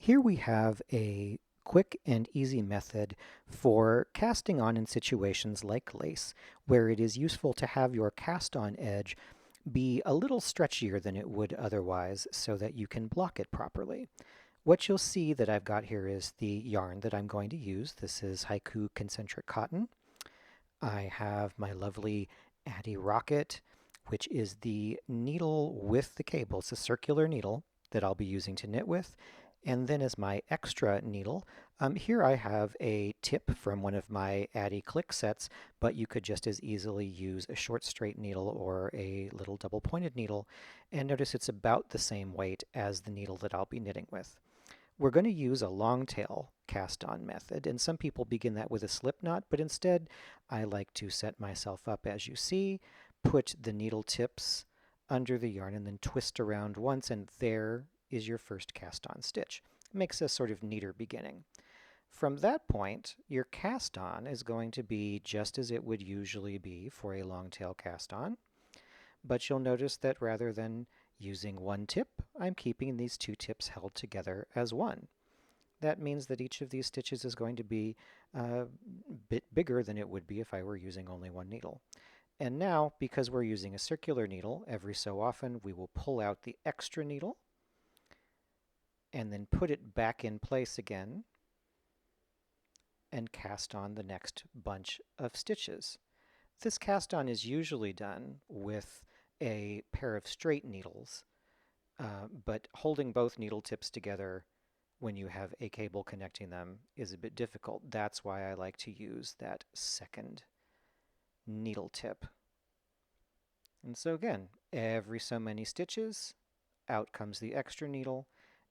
Here we have a quick and easy method for casting on in situations like lace, where it is useful to have your cast on edge be a little stretchier than it would otherwise so that you can block it properly. What you'll see that I've got here is the yarn that I'm going to use. This is Haiku Concentric Cotton. I have my lovely Addy Rocket, which is the needle with the cable. It's a circular needle that I'll be using to knit with. And then as my extra needle, here I have a tip from one of my Addy click sets, but you could just as easily use a short straight needle or a little double pointed needle. And notice it's about the same weight as the needle that I'll be knitting with. We're going to use a long tail cast on method, and some people begin that with a slip knot, but instead I like to set myself up as you see, put the needle tips under the yarn and then twist around once, and there is your first cast on stitch. Makes a sort of neater beginning. From that point, your cast on is going to be just as it would usually be for a long tail cast on, but you'll notice that rather than using one tip, I'm keeping these two tips held together as one. That means that each of these stitches is going to be a bit bigger than it would be if I were using only one needle. And now, because we're using a circular needle, every so often we will pull out the extra needle and then put it back in place again and cast on the next bunch of stitches. This cast on is usually done with a pair of straight needles, but holding both needle tips together when you have a cable connecting them is a bit difficult. That's why I like to use that second needle tip. And so again, every so many stitches, out comes the extra needle,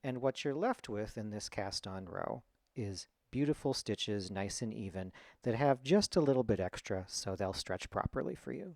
and what you're left with in this cast on row is beautiful stitches, nice and even, that have just a little bit extra so they'll stretch properly for you.